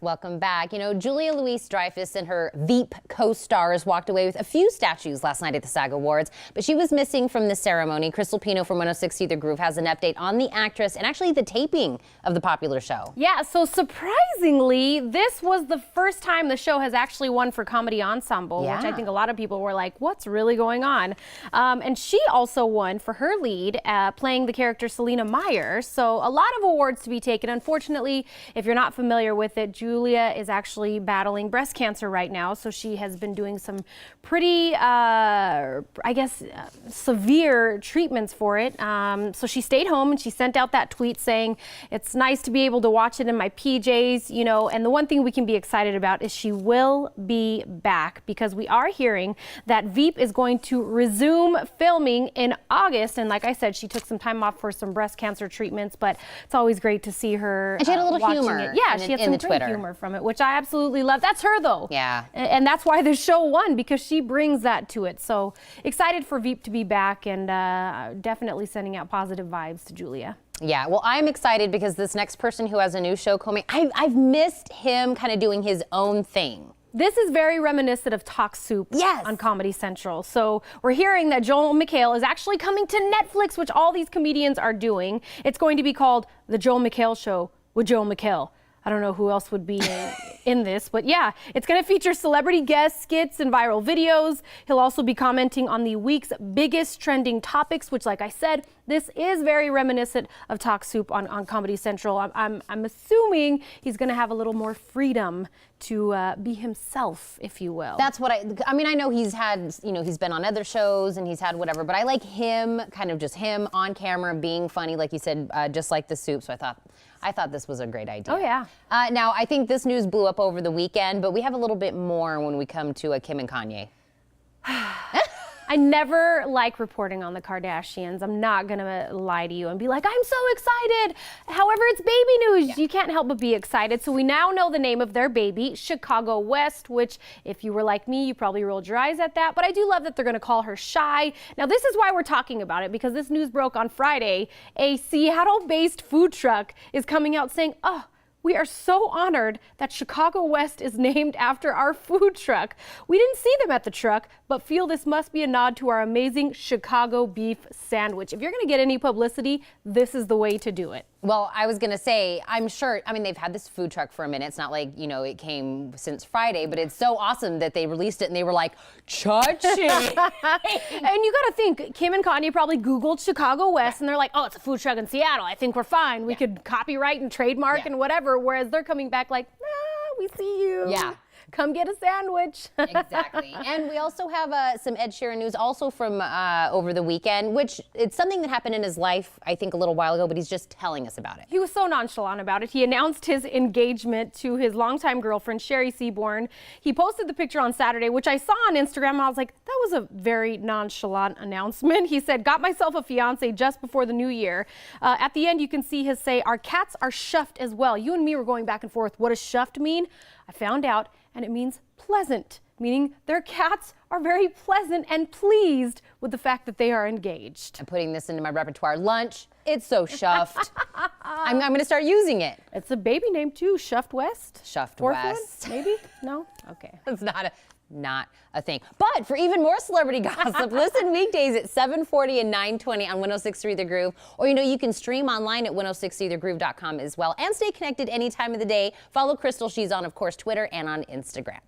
Welcome back. You know, Julia Louise-Dreyfus and her Veep co-stars walked away with a few statues last night at the SAG Awards, but she was missing from the ceremony. Krystal Pino from 106 The Groove has an update on the actress and actually the taping of the popular show. Yeah, so surprisingly, this was the first time the show has actually won for Comedy Ensemble, which I think a lot of people were like, what's really going on? And she also won for her lead, playing the character Selena Meyer. So a lot of awards to be taken. Unfortunately, if you're not familiar with it, Julia is actually battling breast cancer right now, so she has been doing some pretty, severe treatments for it. So she stayed home and she sent out that tweet saying, it's nice to be able to watch it in my PJs, you know, and the one thing we can be excited about is she will be back, because we are hearing that Veep is going to resume filming in August. And like I said, she took some time off for some breast cancer treatments, but it's always great to see her. And she had a little humor. Yeah, she had some great humor from it, which I absolutely love. That's her though. Yeah. And that's why the show won, because she brings that to it. So excited for Veep to be back, and definitely sending out positive vibes to Julia. Yeah, well, I'm excited because this next person who has a new show coming, I've missed him kind of doing his own thing. This is very reminiscent of Talk Soup on Comedy Central. So we're hearing that Joel McHale is actually coming to Netflix, which all these comedians are doing. It's going to be called The Joel McHale Show with Joel McHale. I don't know who else would be in this, but yeah, it's going to feature celebrity guests, skits, and viral videos. He'll also be commenting on the week's biggest trending topics, which, like I said, this is very reminiscent of Talk Soup on Comedy Central. I'm assuming he's going to have a little more freedom to be himself, if you will. That's what I mean, I know he's had, you know, he's been on other shows and he's had whatever, but I like him, kind of just him on camera being funny, like you said, just like the soup. So I thought this was a great idea. Oh, yeah. Now, I think this news blew up over the weekend, but we have a little bit more when we come to Kim and Kanye. I never like reporting on the Kardashians. I'm not going to lie to you and be like, I'm so excited. However, it's baby news. Yeah. You can't help but be excited. So we now know the name of their baby, Chicago West, which if you were like me, you probably rolled your eyes at that. But I do love that they're going to call her Shy. Now, this is why we're talking about it, because this news broke on Friday. A Seattle-based food truck is coming out saying, oh, we are so honored that Chicago West is named after our food truck. We didn't see them at the truck, but feel this must be a nod to our amazing Chicago beef sandwich. If you're going to get any publicity, this is the way to do it. Well, I was going to say, I'm sure, I mean, they've had this food truck for a minute. It's not like, you know, it came since Friday, but it's so awesome that they released it and they were like, cha-ching. And you got to think, Kim and Kanye probably Googled Chicago West and they're like, oh, it's a food truck in Seattle. I think we're fine. We could copyright and trademark and whatever. Whereas they're coming back like, nah, we see you. Yeah. Come get a sandwich. Exactly. And we also have some Ed Sheeran news also from over the weekend, which it's something that happened in his life, I think, a little while ago, but he's just telling us about it. He was so nonchalant about it. He announced his engagement to his longtime girlfriend, Sherry Seaborn. He posted the picture on Saturday, which I saw on Instagram, and I was like, that was a very nonchalant announcement. He said, got myself a fiance just before the new year. At the end, you can see his say, our cats are shuffed as well. You and me were going back and forth. What does shuffed mean? I found out. And it means pleasant, meaning their cats are very pleasant and pleased with the fact that they are engaged. I'm putting this into my repertoire. Lunch, it's so shuffed. I'm going to start using it. It's a baby name too, Shuffed West. Shuffed Fourth West. One? Maybe? No? Okay. It's not a thing. But for even more celebrity gossip, listen weekdays at 7:40 and 9:20 on 106.3 The Groove. Or, you know, you can stream online at 106.3thegroove.com as well. And stay connected any time of the day. Follow Krystal. She's on, of course, Twitter and on Instagram.